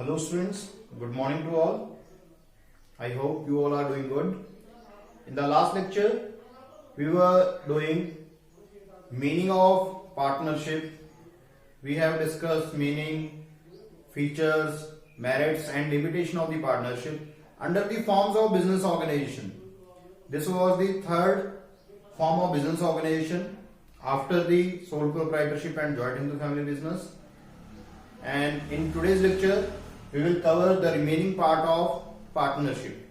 Hello students, good morning to all. I hope you all are doing good. In the last lecture, we were doing meaning of partnership. We have discussed meaning, features, merits and limitation of the partnership under the forms of business organization. This was the third form of business organization after the sole proprietorship and joint into family business. And in today's lecture, we will cover the remaining part of partnership.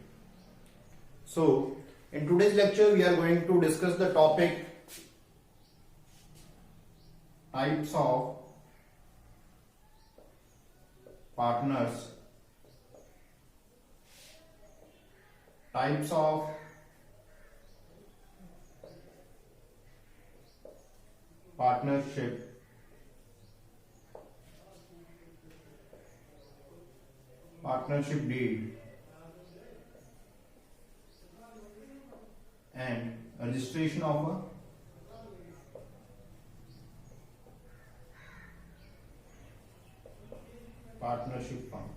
So, in today's lecture, we are going to discuss the topic types of partners, types of partnership, partnership deed and registration of a partnership firm.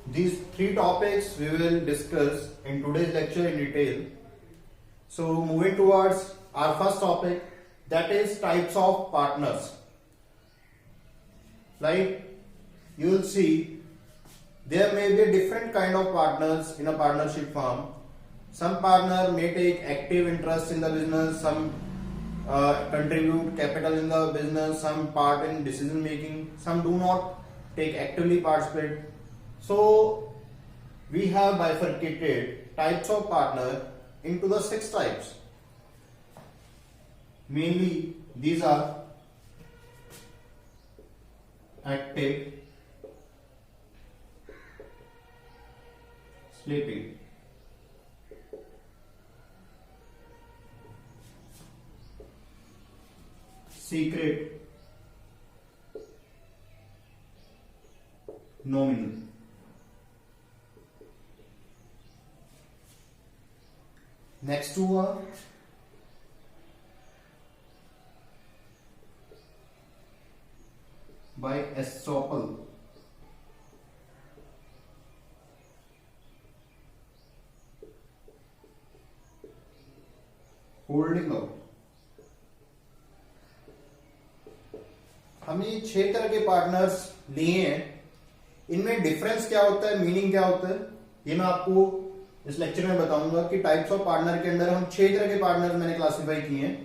These three topics we will discuss in today's lecture in detail. So moving towards our first topic, that is types of partners. Like you will see, there may be different kind of partners in a partnership firm. Some partner may take active interest in the business, some contribute capital in the business, some part in decision making, some do not take actively participate. So we have bifurcated types of partner into the 6 types. Mainly these are active, sleeping, secret, nominal. Next two are by estoppel, holding out. हमने 6 तरह के partners लिए हैं. इनमें difference क्या होता है, meaning क्या होता है, ये मैं आपको इस लेक्चर में बताऊंगा कि टाइप्स ऑफ पार्टनर के अंदर हम 6 तरह के पार्टनर्स मैंने क्लासिफाई किए हैं.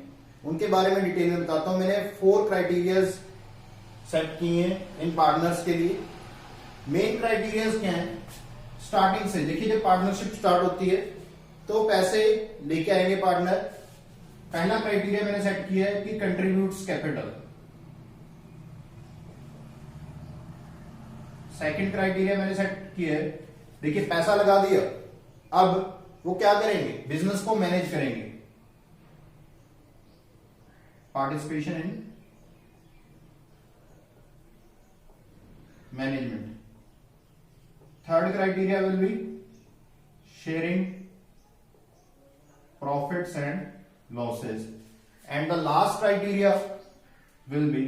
उनके बारे में डिटेल में बताता हूं. मैंने 4 क्राइटेरियाज सेट किए हैं इन पार्टनर्स के लिए. मेन क्राइटेरियाज क्या है, स्टार्टिंग से देखिए, जब पार्टनरशिप स्टार्ट होती है तो पैसे लेके आएंगे पार्टनर. पहला क्राइटेरिया मैंने सेट किया है कि कंट्रीब्यूट्स कैपिटल. सेकंड क्राइटेरिया मैंने सेट किया है, देखिए पैसा लगा दिया, अब वो क्या करेंगे, बिजनेस को मैनेज करेंगे, participation in management. Third criteria will be sharing profits and losses, and the last criteria will be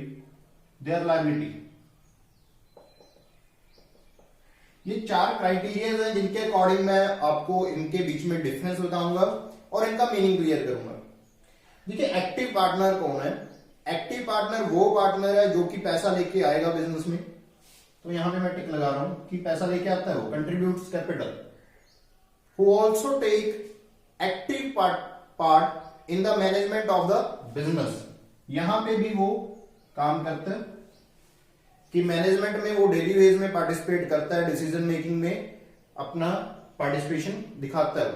their liability. ये 4 क्राइटेरिया हैं जिनके अकॉर्डिंग मैं आपको इनके बीच में डिफरेंस बताऊंगा और इनका मीनिंग क्लियर करूंगा. देखिए, एक्टिव पार्टनर कौन है. एक्टिव पार्टनर वो पार्टनर है जो कि पैसा लेके आएगा बिजनेस में. तो यहां पे मैं टिक लगा रहा हूं कि पैसा लेके आता है वो, contributes capital. Who also take active part in the management of the business. यहां पे भी वो काम करता है कि मैनेजमेंट में वो डेली वेज में पार्टिसिपेट करता है, डिसीजन मेकिंग में अपना पार्टिसिपेशन दिखाता है.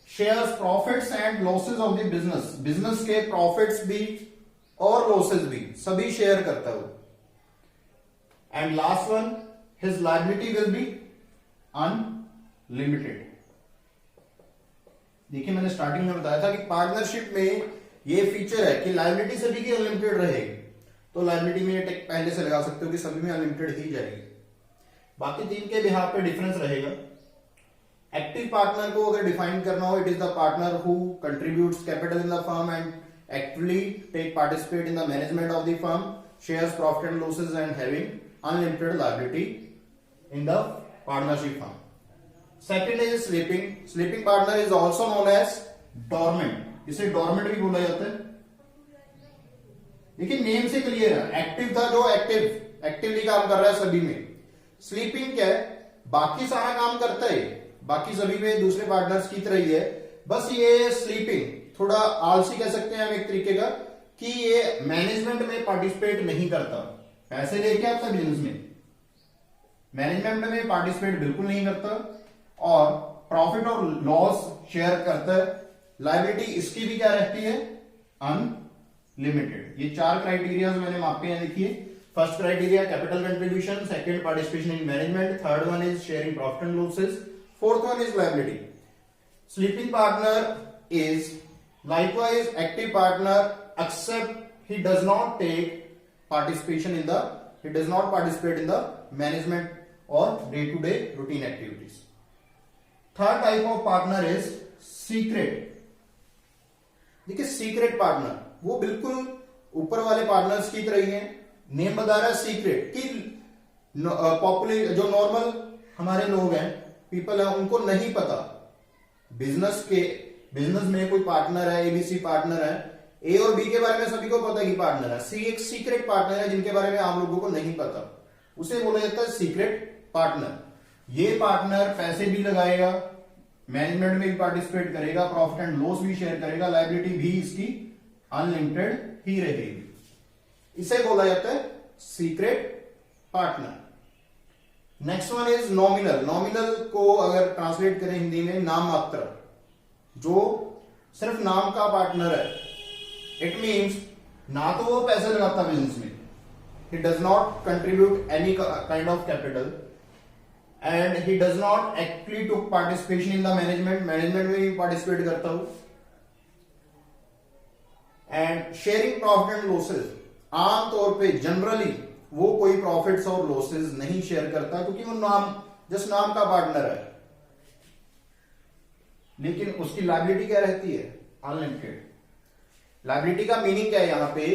Shares profits and losses of the business. Business के प्रॉफिट्स भी और लॉसेस भी सभी शेयर करता है वो. And last one, his liability will be unlimited. देखिए, मैंने स्टार्टिंग में बताया था कि पार्टनरशिप में ये फीचर है कि लायबिलिटी सभी की अनलिमिटेड रहेगी. तो लायबिलिटी में ये टेक पहले से लगा सकते हो कि सभी में अनलिमिटेड ही जाएगी. बाकी 3 के बिहार पे डिफरेंस रहेगा. एक्टिव पार्टनर को अगर डिफाइन करना हो, it is the partner who contributes capital in the firm and actively take participate in the management of the firm, shares profit and losses and having unlimited liability in the partnership firm. Second is sleeping partner is also known as dormant, इसे dormant भी बोला जाता है। देखिए name से clear है, active था जो एक्टिवली काम कर रहा है सभी में। स्लीपिंग क्या है, बाकी सारा काम करता है, बाकी सभी में दूसरे पार्टनर्स की तरह ही है, बस ये स्लीपिंग थोड़ा आलसी कह सकते हैं हम एक तरीके का, कि ये मैनेजमेंट में पार्टिसिपेट नहीं करता। पैसे लेके आता बिजनेस में, मैनेजमेंट में पार्टिसिपेट बिल्कुल नहीं करता, और प्रॉफिट और लॉस शेयर करता है। लायबिलिटी इसकी भी क्या रहती है, अनलिमिटेड। ये 4 क्राइटेरिया मैंने मापे हैं, देखिए। First criteria capital contribution, second participation in management, third one is sharing profit and losses, fourth one is liability. Sleeping partner is likewise active partner except he does not participate in the management or day-to-day routine activities. Third type of partner is secret. देखिए secret partner वो बिल्कुल ऊपर वाले partners की तरह ही है, name बता रहा है सीक्रेट, कि पॉपुलर जो नॉर्मल हमारे लोग हैं, पीपल है, उनको नहीं पता बिजनेस में कोई पार्टनर है, एबीसी पार्टनर है, ए और बी के बारे में सभी को पता कि पार्टनर है, सी एक सीक्रेट पार्टनर है जिनके बारे में आप लोगों को नहीं पता, उसे बोला जाता है सीक्रेट पार्टनर। ये पार्टनर पैसे भी लगाएगा, मैनेजमेंट में भी पार्टिसिपेट करेगा, प्रॉफिट एंड लॉस भी शेयर करेगा, लायबिलिटी भी इसकी अनलिमिटेड ही रहेगी, इसे बोला जाता है secret partner. Next one is nominal. Nominal को अगर ट्रांसलेट करें हिंदी में, नाम मात्र, जो सिर्फ नाम का पार्टनर है। इट मीन्स ना तो वो पैसे लगाता बिजनेस में, he does not contribute any kind of capital and he does not actually took participation in the management में भी participate करता हूं, and sharing profit and losses, आम तौर पे जनरली वो कोई प्रॉफिट्स और लॉसेस नहीं शेयर करता, क्योंकि वो नाम का पार्टनर है, लेकिन उसकी लायबिलिटी क्या रहती है, अनलिमिटेड। लायबिलिटी का मीनिंग क्या है यहां पे,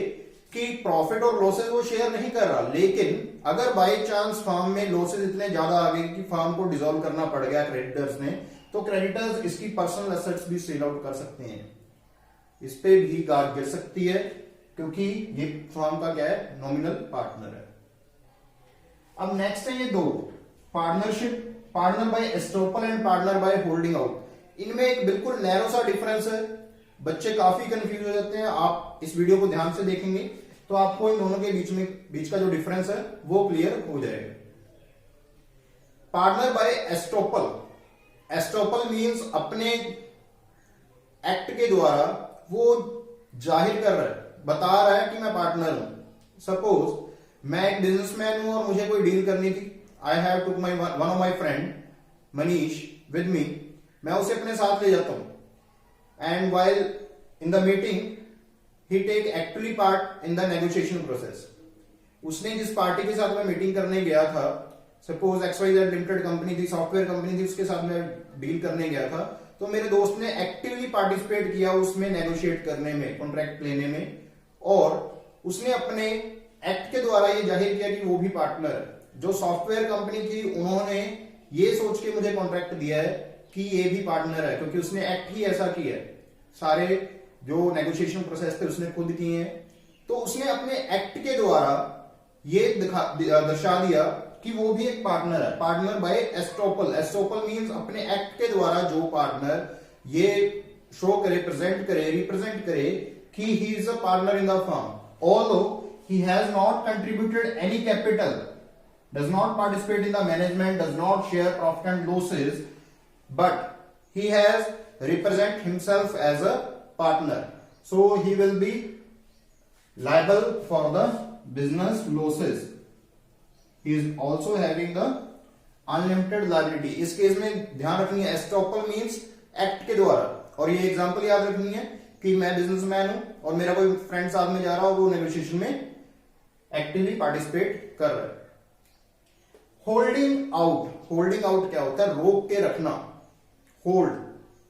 कि प्रॉफिट और लॉसेस वो शेयर नहीं कर रहा, लेकिन अगर बाय चांस फर्म में लॉसेस इतने ज्यादा आ गए कि फर्म को डिसॉल्व करना पड़ गया क्रेडिटर्स ने, तो क्रेडिटर्स इसकी पर्सनल एसेट्स भी सेल आउट कर सकते हैं, इस पे भी गार्ड गिर सकती है, क्योंकि ये फर्म का क्या है, नॉमिनल पार्टनर है। अब नेक्स्ट है ये दो partnership, partner by estoppel and partner by holding out. इनमें एक बिल्कुल नैरो सा डिफरेंस है, बच्चे काफी कंफ्यूज हो जाते हैं। आप इस वीडियो को ध्यान से देखेंगे तो आपको इन दोनों के बीच का जो डिफरेंस है वो क्लियर हो जाएगा। Partner by estoppel, estoppel means अपने एक्ट के द्वारा वो जाहिर कर रहा है, बता रहा है कि मैं पार्टनर हूं। सपोज मैं एक बिजनेसमैन हूं और मुझे कोई डील करनी थी, I have took one of my friend Manish with me, मैं उसे अपने साथ ले जाता हूं, and while in the meeting he take actively part in the negotiation process. उसने जिस पार्टी के साथ मैं मीटिंग करने गया था, सपोज XYZ लिमिटेड कंपनी थी, सॉफ्टवेयर कंपनी थी, उसके साथ मैं डील करने गया था, तो मेरे दोस्त ने एक्टिवली पार्टिसिपेट किया उसमें नेगोशिएट करने में, कॉन्ट्रैक्ट लेने में, और उसने अपने एक्ट के द्वारा ये जाहिर किया कि वो भी पार्टनर है। जो सॉफ्टवेयर कंपनी थी उन्होंने ये सोच के मुझे कॉन्ट्रैक्ट दिया है कि ये भी पार्टनर है, क्योंकि उसने एक्ट ही ऐसा किया है, सारे जो नेगोशिएशन प्रोसेस थे उसने खुद किए हैं, तो उसने अपने एक्ट के द्वारा ये दर्शा दिया कि वो भी एक पार्टनर है। Partner by estoppel, estoppel means अपने एक्ट के द्वारा जो पार्टनर ये शो करे, प्रेजेंट करे, रिप्रेजेंट करे कि he is a partner in the firm, although he has not contributed any capital, does not participate in the management, does not share profit and losses, but he has represent himself as a partner, so he will be liable for the business losses. He is also having the unlimited liability. इस case में ध्यान रखनी है, estoppel means act के द्वारा, और ये example याद रखनी है कि मैं बिजनेसमैन हूं और मेरा कोई फ्रेंड साथ में जा रहा हो, वो नेगोशिएशन में एक्टिवली पार्टिसिपेट कर रहा है। होल्डिंग आउट, होल्डिंग आउट क्या होता है, रोक के रखना, होल्ड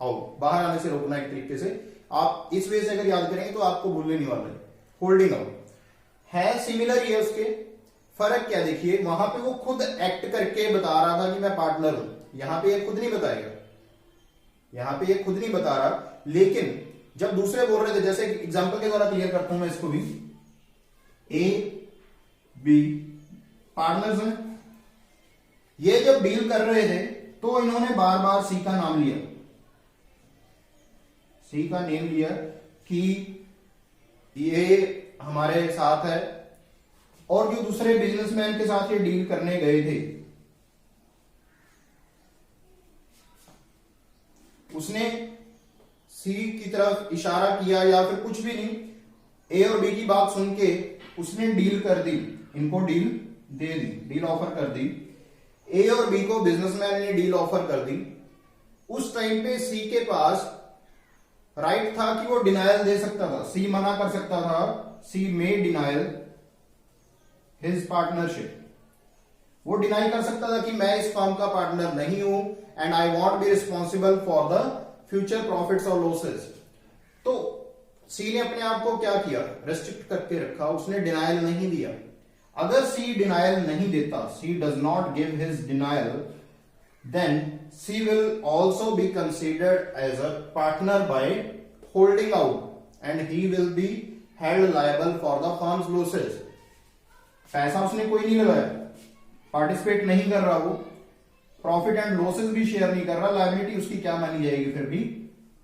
आउट, बाहर आने से रोकना एक तरीके से। आप इस वे से अगर याद करेंगे तो आपको भूलने नहीं वाला है। होल्डिंग आउट है सिमिलर ही है, उसके फर्क क्या देखिए, वहां पे वो खुद एक्ट करके बता रहा था कि मैं पार्टनर हूं, यहां पे ये खुद नहीं बताएगा, यहां पे ये खुद नहीं बता रहा, लेकिन जब दूसरे बोल रहे थे, जैसे एग्जांपल के द्वारा क्लियर करता हूं मैं इसको भी, ए बी पार्टनर्स हैं, ये जब डील कर रहे थे तो इन्होंने बार बार सी का नाम लिया, सी का नेम लिया कि ये हमारे साथ है, और जो दूसरे बिजनेसमैन के साथ ये डील करने गए थे उसने सी की तरफ इशारा किया या फिर कुछ भी नहीं, ए और बी की बात सुन के उसने डील कर दी, इनको डील दे दी, डील ऑफर कर दी, ए और बी को बिजनेसमैन ने डील ऑफर कर दी। उस टाइम पे सी के पास राइट था कि वो डिनायल दे सकता था, सी मना कर सकता था, सी मे डिनायल हिज पार्टनरशिप, वो डिनाई कर सकता था कि मैं इस फर्म का पार्टनर नहीं हूं and I want be responsible for the future profits और लॉसेस। तो सी ने अपने आप को क्या किया, रेस्ट्रिक्ट करके रखा, उसने डिनायल नहीं दिया। अगर सी डिनायल नहीं देता, C does not give his denial, then C will also be considered as a partner by holding out and he will be held liable for the firm's losses. पैसा उसने कोई नहीं लगाया, पार्टिसिपेट नहीं कर रहा, वो प्रॉफिट एंड लॉसेस भी शेयर नहीं कर रहा, लायबिलिटी उसकी क्या मानी जाएगी फिर भी,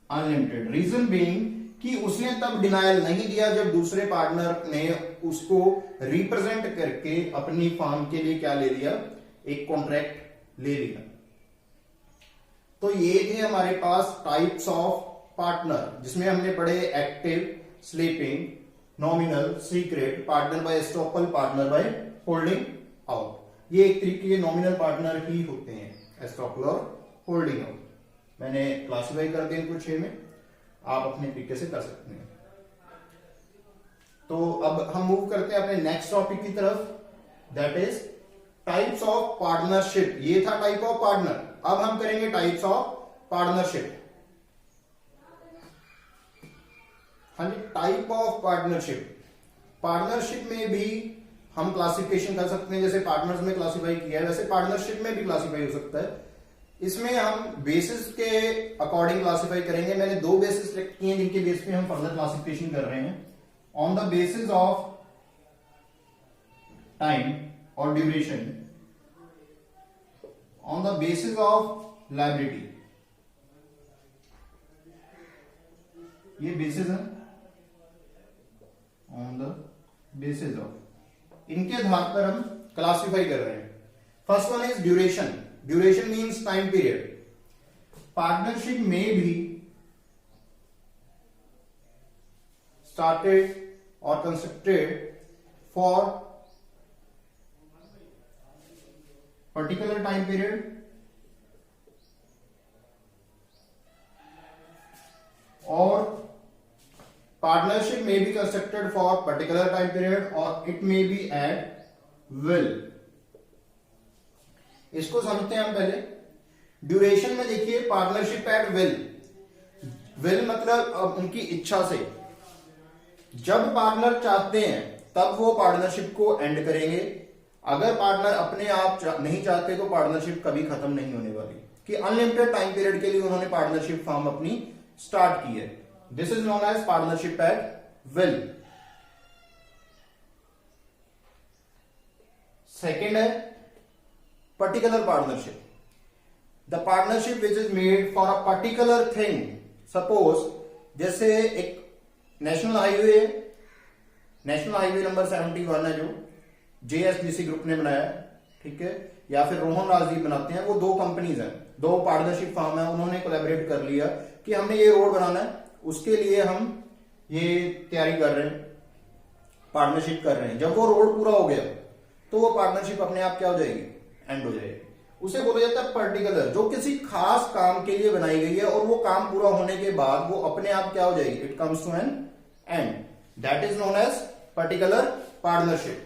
अनलिमिटेड। रीजन बीइंग कि उसने तब डिनायल नहीं दिया जब दूसरे पार्टनर ने उसको रिप्रेजेंट करके अपनी फर्म के लिए क्या ले लिया, एक कॉन्ट्रैक्ट ले लिया। तो ये थे हमारे पास टाइप्स ऑफ पार्टनर, जिसमें हमने पढ़े active, sleeping, nominal, secret, partner by estoppel, partner by holding out. ये एक तरीके के नॉमिनल पार्टनर ही होते हैं, एस्टॉपल और होल्डिंग आउट। मैंने क्लासिफाई कर दिया इनको 6 में, आप अपने तरीके से कर सकते हैं। तो अब हम मूव करते हैं अपने नेक्स्ट टॉपिक की तरफ, that is types of partnership. ये था टाइप ऑफ पार्टनर, अब हम करेंगे टाइप्स ऑफ पार्टनरशिप। हाँ जी, टाइप ऑफ पार्टनरशिप। पार्टनरशिप में भी हम क्लासिफिकेशन कर सकते हैं, जैसे पार्टनर्स में क्लासिफाई किया है वैसे पार्टनरशिप में भी क्लासिफाई हो सकता है। इसमें हम बेसिस के अकॉर्डिंग क्लासिफाई करेंगे। मैंने 2 बेसिस सिलेक्ट किए हैं जिनके बेस पे हम फर्दर क्लासिफिकेशन कर रहे हैं, on the basis of time और duration, on the basis of liability. ये बेसिस है, ऑन द बेसिस ऑफ, इनके आधार पर हम क्लासिफाई कर रहे हैं। First one is duration. Duration means time period. Partnership में भी स्टार्टेड और constructed for particular time period और पार्टनरशिप में be constructed for particular time period और it may be at will. इसको समझते हैं हम पहले। ड्यूरेशन में देखिए पार्टनरशिप एट विल, विल मतलब उनकी इच्छा से, जब पार्टनर चाहते हैं तब वो पार्टनरशिप को एंड करेंगे। अगर पार्टनर अपने आप नहीं चाहते तो पार्टनरशिप कभी खत्म नहीं होने वाली, कि अनलिमिटेड टाइम पीरियड के लिए उन्होंने पार्टनरशिप फॉर्म अपनी स्टार्ट की है। This is known as partnership at will. Second है particular partnership, the partnership which is made for a particular thing. Suppose जैसे एक national highway, national highway number 71 है जो JSDC ग्रुप ने बनाया है, ठीक है, या फिर रोहन राजदीप बनाते हैं, वो 2 कंपनीज हैं, 2 पार्टनरशिप फर्म है, उन्होंने कोलैबोरेट कर लिया कि हमने ये रोड बनाना है, उसके लिए हम ये तैयारी कर रहे हैं, पार्टनरशिप कर रहे हैं। जब वो रोड पूरा हो गया तो वो पार्टनरशिप अपने आप क्या हो जाएगी, एंड हो जाएगी। उसे बोला जाता है पर्टिकुलर, जो किसी खास काम के लिए बनाई गई है और वो काम पूरा होने के बाद वो अपने आप क्या हो जाएगी, it comes to an end, that is known as particular partnership.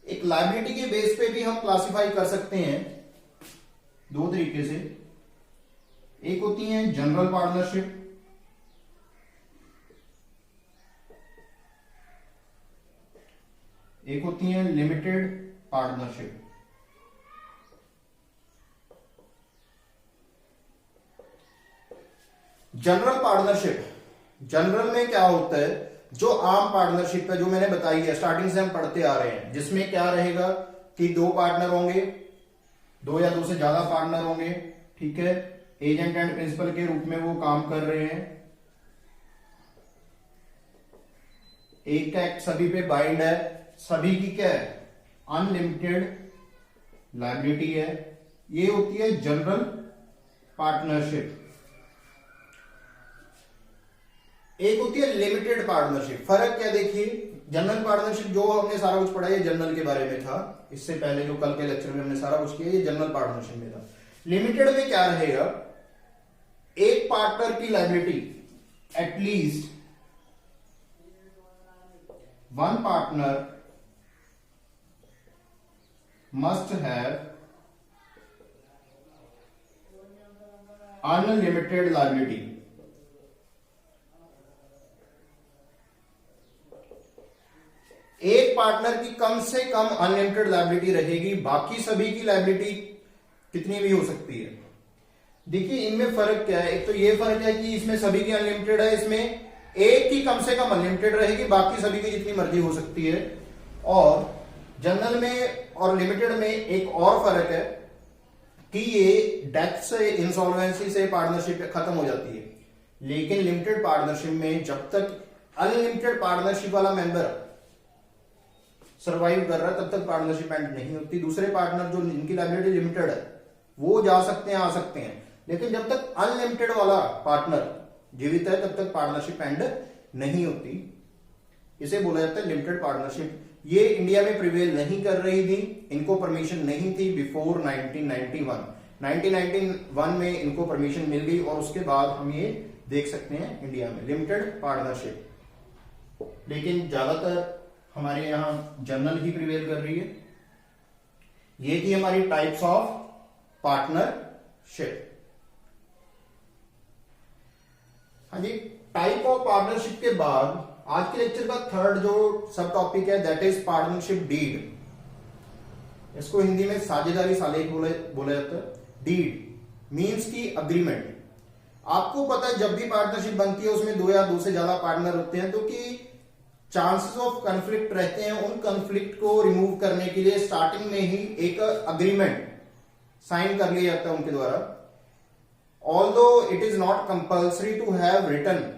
एक लायबिलिटी के बेस पे भी हम क्लासिफाई कर सकते हैं 2 तरीके से। एक होती है जनरल पार्टनरशिप एक होती है limited partnership. General partnership, general में क्या होता है, जो आम पार्टनरशिप है जो मैंने बताई है, स्टार्टिंग से हम पढ़ते आ रहे हैं, जिसमें क्या रहेगा कि दो पार्टनर होंगे, दो या दो से ज्यादा पार्टनर होंगे, ठीक है, एजेंट एंड प्रिंसिपल के रूप में वो काम कर रहे हैं, एक का एक्ट सभी पे बाइंड है, सभी की क्या है, अनलिमिटेड लायबिलिटी है, ये होती है जनरल पार्टनरशिप। एक होती है लिमिटेड पार्टनरशिप। फर्क क्या देखिए, जनरल पार्टनरशिप जो हमने सारा कुछ पढ़ा, ये जनरल के बारे में था, इससे पहले जो कल के लेक्चर में हमने सारा कुछ किया ये जनरल पार्टनरशिप में था। लिमिटेड में क्या रहेगा, एक पार्टनर की liability, at least one partner must have unlimited liability. एक पार्टनर की कम से कम अनलिमिटेड लायबिलिटी रहेगी, बाकी सभी की लायबिलिटी कितनी भी हो सकती है। देखिए इनमें फर्क क्या है, एक तो ये फर्क है कि इसमें सभी की अनलिमिटेड है, इसमें एक की कम से कम अनलिमिटेड रहेगी, बाकी सभी की जितनी मर्जी हो सकती है। और जनरल में और लिमिटेड में एक और फर्क है कि ये डेथ से, इंसॉल्वेंसी से पार्टनरशिप खत्म हो जाती है, लेकिन लिमिटेड पार्टनरशिप में जब तक अनलिमिटेड पार्टनरशिप वाला मेंबर सर्वाइव कर रहा है तब तक पार्टनरशिप एंड नहीं होती। दूसरे पार्टनर जो जिनकी लायबिलिटी लिमिटेड है वो जा सकते हैं, आ सकते हैं, लेकिन जब तक अनलिमिटेड वाला पार्टनर जीवित है तब तक पार्टनरशिप एंड नहीं होती। इसे बोला जाता है लिमिटेड पार्टनरशिप। ये इंडिया में प्रिवेल नहीं कर रही थी, इनको परमिशन नहीं थी बिफोर 1991। 1991 में इनको परमिशन मिल गई और उसके बाद हम ये देख सकते हैं इंडिया में लिमिटेड पार्टनरशिप। लेकिन ज्यादातर हमारे यहां जनरल ही प्रिवेल कर रही है। ये थी हमारी टाइप्स ऑफ पार्टनरशिप। हाँ जी, टाइप ऑफ पार्टनरशिप के बाद आज के लेक्चर का थर्ड जो सब टॉपिक है दैट इज पार्टनरशिप डीड। इसको हिंदी में साझेदारी सालेख बोला जाता है। डीड मींस की अग्रीमेंट। आपको पता है जब भी पार्टनरशिप बनती है उसमें दो या दो से ज्यादा पार्टनर होते हैं, तो कि चांसेस ऑफ कॉन्फ्लिक्ट रहते हैं। उन कॉन्फ्लिक्ट को रिमूव करने के लिए स्टार्टिंग में ही एक अग्रीमेंट साइन कर लिया जाता है उनके द्वारा। Although it is not compulsory to have written,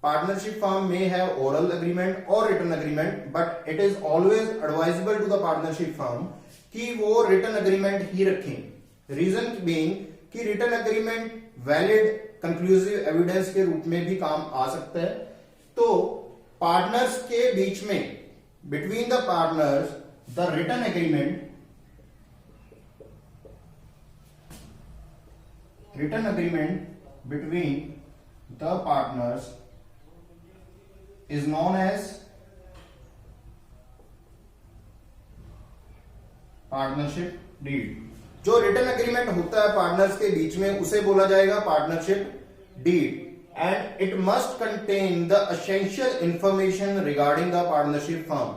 partnership firm may have oral agreement or written agreement, but it is always advisable to the partnership firm कि वो written agreement ही रखें। रीजन being कि written agreement valid conclusive evidence के रूप में भी काम आ सकता है। तो पार्टनर्स के बीच में, बिटवीन द पार्टनर्स, द written agreement between the partners is known as partnership deed. जो रिटन एग्रीमेंट होता है पार्टनर्स के बीच में उसे बोला जाएगा partnership deed. And it must contain the essential information regarding the partnership firm.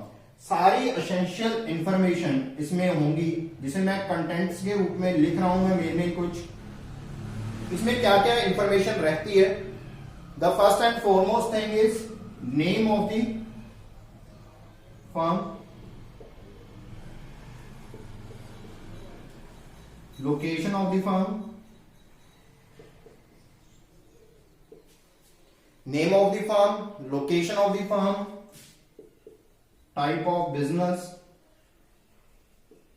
सारी एसेंशियल इंफॉर्मेशन इसमें होंगी, जिसे मैं कंटेंट्स के रूप में लिख रहा हूं मैं मेरे कुछ। इसमें क्या क्या इंफॉर्मेशन रहती है? The first and foremost thing is name of the firm, location of the firm, name of the firm, location of the firm, type of business,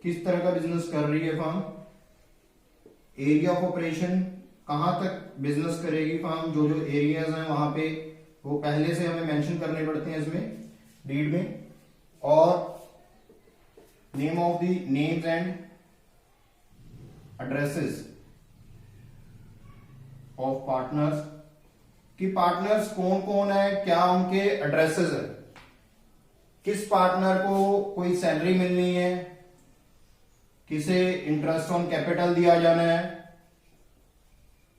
किस तरह का बिजनेस कर रही है फर्म, एरिया ऑफ ऑपरेशन, कहां तक बिजनेस करेगी firm, जो जो एरियाज हैं वहां पे वो पहले से हमें मेंशन करने पड़ते हैं इसमें डीड में। और name of the names and addresses of partners, कि पार्टनर्स कौन कौन है, क्या उनके एड्रेसेस है, किस पार्टनर को कोई सैलरी मिलनी है, किसे इंटरेस्ट ऑन कैपिटल दिया जाना है,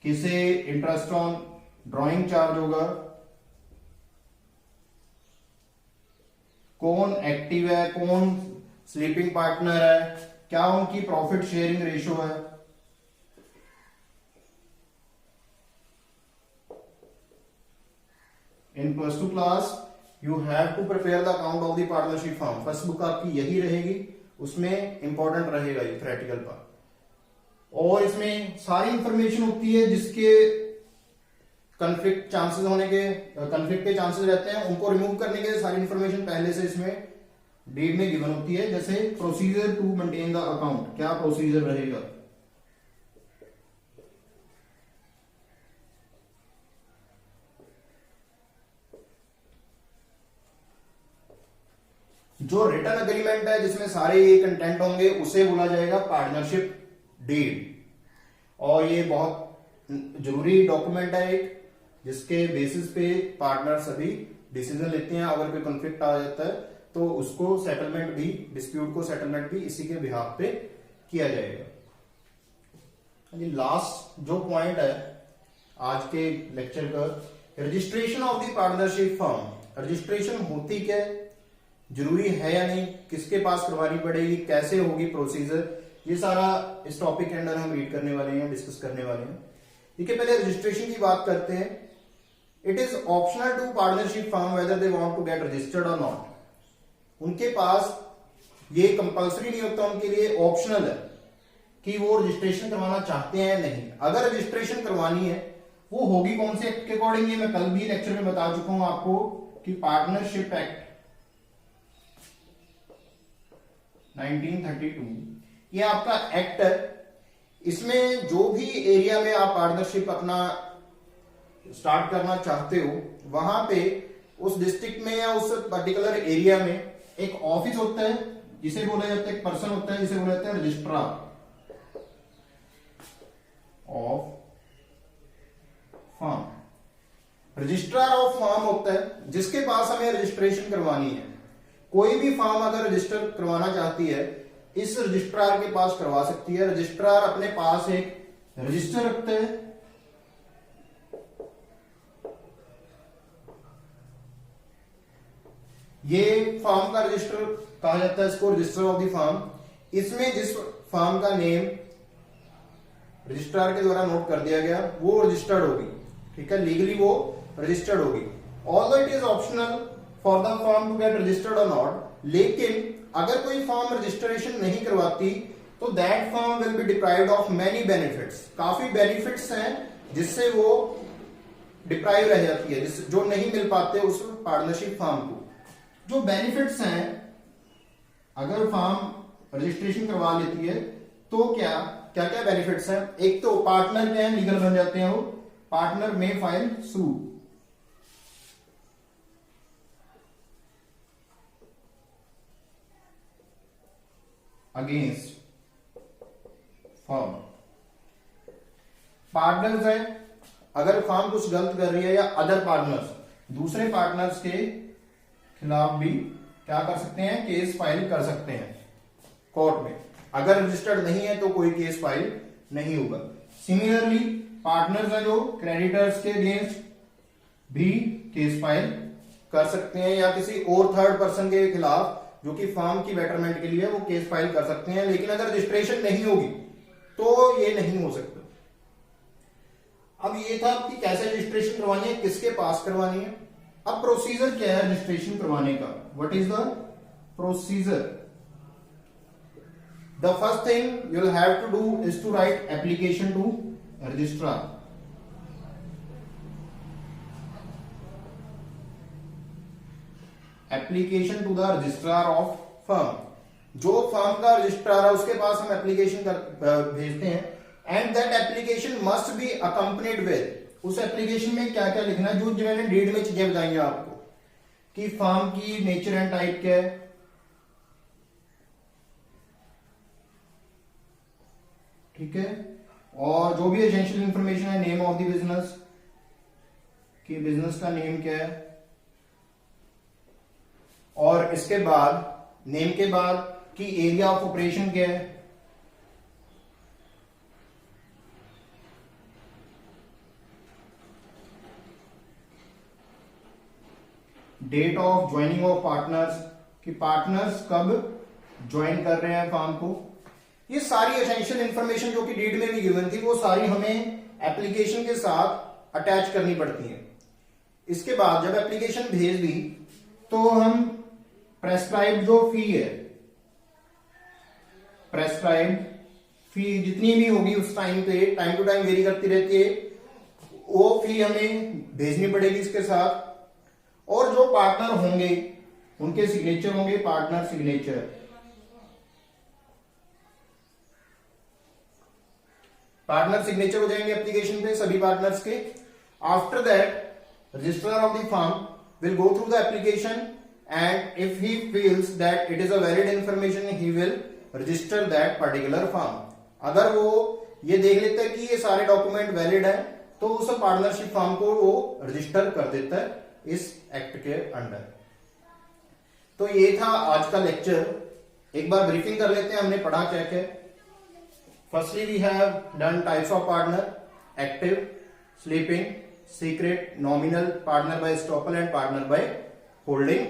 किसे इंटरेस्ट ऑन ड्रॉइंग चार्ज होगा, कौन एक्टिव है, कौन स्लीपिंग पार्टनर है, क्या उनकी प्रॉफिट शेयरिंग रेशो है। In +2 class you have to prepare the account of the partnership firm. First book आपकी यही रहेगी, उसमें इंपॉर्टेंट रहेगा ये थ्योरेटिकल पार्ट। और इसमें सारी इंफॉर्मेशन होती है जिसके कन्फ्लिक्ट के चांसेस रहते हैं, उनको रिमूव करने के सारी इंफॉर्मेशन पहले से इसमें डीड में गिवन होती है। जैसे procedure to maintain the account, क्या प्रोसीजर रहेगा, जो रिटर्न एग्रीमेंट है जिसमें सारे ये कंटेंट होंगे उसे बोला जाएगा पार्टनरशिप डीड। और ये बहुत जरूरी डॉक्यूमेंट है एक, जिसके बेसिस पे पार्टनर सभी डिसीजन लेते हैं। अगर कोई कॉन्फ्लिक्ट आ जाता है तो उसको सेटलमेंट भी, डिस्प्यूट को सेटलमेंट भी इसी के बिहाफ पे किया जाएगा। लास्ट जो पॉइंट है आज के लेक्चर का, registration of the partnership firm. Registration होती क्या है, जरूरी है या नहीं, किसके पास करवानी पड़ेगी, कैसे होगी प्रोसीजर, ये सारा इस टॉपिक के अंदर हम रीड करने वाले हैं, डिस्कस करने वाले हैं। ठीक है, पहले रजिस्ट्रेशन की बात करते हैं। It is optional to partnership firm whether they want to get registered और नॉट। उनके पास ये कंपल्सरी नहीं होता, उनके लिए ऑप्शनल है कि वो रजिस्ट्रेशन करवाना चाहते हैं या नहीं। अगर रजिस्ट्रेशन करवानी है वो होगी कौन से एक्ट के अकॉर्डिंग, ये मैं कल भी लेक्चर में बता चुका हूं आपको कि पार्टनरशिप एक्ट 1932 ये आपका एक्ट है। इसमें जो भी एरिया में आप पार्टनरशिप अपना स्टार्ट करना चाहते हो, वहां पे उस डिस्ट्रिक्ट में या उस पर्टिकुलर एरिया में एक ऑफिस होता है जिसे बोला जाता है, एक पर्सन होता है जिसे बोला जाता है registrar of firm. Registrar of firm होता है जिसके पास हमें रजिस्ट्रेशन करवानी है। कोई भी फर्म अगर रजिस्टर करवाना चाहती है इस रजिस्ट्रार के पास करवा सकती है। रजिस्ट्रार अपने पास एक रजिस्टर रखता है, ये फर्म का रजिस्टर कहा जाता है, इसको रजिस्टर ऑफ द फर्म। इसमें जिस फर्म का नेम रजिस्ट्रार के द्वारा नोट कर दिया गया वो रजिस्टर्ड होगी। ठीक है, लीगली वो रजिस्टर्ड होगी। Although it is optional for the firm to get registered और नॉट, लेकिन अगर कोई फर्म रजिस्ट्रेशन नहीं करवाती तो that firm will be deprived of many benefits. काफी बेनिफिट्स हैं जिससे वो डिप्राइव रह जाती है, जो नहीं मिल पाते उस पार्टनरशिप फर्म को। जो बेनिफिट्स हैं अगर फर्म रजिस्ट्रेशन करवा लेती है तो क्या क्या क्या बेनिफिट्स हैं। एक तो पार्टनर क्या है, लीगल बन जाते हैं वो। पार्टनर में file suit against firm. Partners है, अगर फर्म कुछ गलत कर रही है या अदर पार्टनर्स, दूसरे पार्टनर्स के खिलाफ भी क्या कर सकते हैं, केस फाइल कर सकते हैं कोर्ट में। अगर रजिस्टर्ड नहीं है तो कोई केस फाइल नहीं होगा। सिमिलरली पार्टनर्स हैं जो क्रेडिटर्स के अगेंस्ट भी केस फाइल कर सकते हैं, या किसी और थर्ड पर्सन के खिलाफ जो कि फर्म की बेटरमेंट के लिए वो केस फाइल कर सकते हैं। लेकिन अगर रजिस्ट्रेशन नहीं होगी तो ये नहीं हो सकता। अब ये था कि कैसे रजिस्ट्रेशन करवानी है, किसके पास करवानी है। अब प्रोसीजर क्या है रजिस्ट्रेशन करवाने का, what is the procedure. The first thing you will have to do is to write application to registrar. Application to the registrar of firm. जो फर्म का रजिस्ट्रार है उसके पास हम एप्लीकेशन भेजते हैं, and that application must be accompanied with. उस application में क्या क्या लिखना है, जो मैंने डीड में चीजें बताई आपको कि फर्म की नेचर एंड टाइप क्या है, ठीक है, और जो भी एसेंशियल इंफॉर्मेशन है, नेम ऑफ द बिजनेस कि बिजनेस का नेम क्या है, और इसके बाद नेम के बाद कि एरिया ऑफ ऑपरेशन क्या है, date of joining of partners, कि पार्टनर्स कब ज्वाइन कर रहे हैं फर्म को। ये सारी एसेंशियल इंफॉर्मेशन जो कि डीड में भी गिवन थी वो सारी हमें एप्लीकेशन के साथ अटैच करनी पड़ती है। इसके बाद जब एप्लीकेशन भेज दी तो हम प्रेस्क्राइब जो फी है, प्रेस्क्राइब फी जितनी भी होगी उस टाइम पे, टाइम टू टाइम वेरी करती रहती है, वो फी हमें भेजनी पड़ेगी इसके साथ। और जो पार्टनर होंगे उनके सिग्नेचर होंगे, पार्टनर सिग्नेचर। पार्टनर सिग्नेचर हो जाएंगे एप्लीकेशन पे सभी पार्टनर्स के। After that registrar of the firm will go through the application and if he feels that it is a valid information he will register that particular firm. अगर वो ये देख लेता है कि ये सारे डॉक्यूमेंट वैलिड है तो उस पार्टनरशिप फर्म को वो रजिस्टर कर देता है इस एक्ट के अंडर। तो ये था आज का लेक्चर। एक बार ब्रीफिंग कर लेते हैं हमने पढ़ा क्या क्या। Firstly we have done types of partner, active, sleeping, secret, nominal, partner by estoppel and partner by holding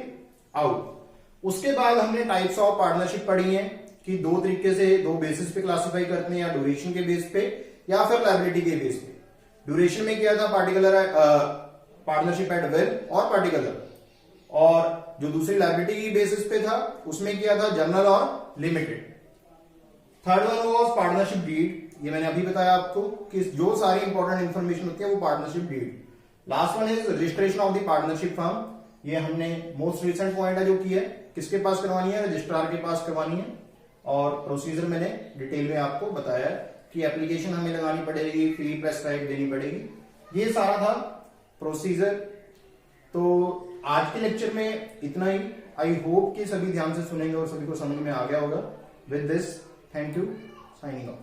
out. उसके बाद हमने टाइप्स ऑफ पार्टनरशिप पढ़ी है कि दो तरीके से, दो बेसिस पे क्लासिफाई करते हैं, या ड्यूरेशन के बेस पे या फिर लायबिलिटी के बेस पे। ड्यूरेशन में किया था पार्टिकुलर पार्टनरशिप एट विल और पार्टिकुलर, और जो दूसरी लायबिलिटी की बेसिस पे था उसमें किया था जनरल और limited. Third one was partnership deed. ये मैंने अभी बताया आपको कि जो सारी इंपॉर्टेंट इंफॉर्मेशन होती है वो partnership deed. Last one is registration of the partnership firm. ये हमने मोस्ट रिसेंट पॉइंट है जो की है, किसके पास करवानी है, रजिस्ट्रार के पास करवानी है। और प्रोसीजर मैंने डिटेल में आपको बताया कि एप्लीकेशन हमें लगानी पड़ेगी, फी प्रेस्क्राइब देनी पड़ेगी। ये सारा था प्रोसीजर। तो आज के लेक्चर में इतना ही। आई होप कि सभी ध्यान से सुनेंगे और सभी को समझ में आ गया होगा। With this, thank you, signing off.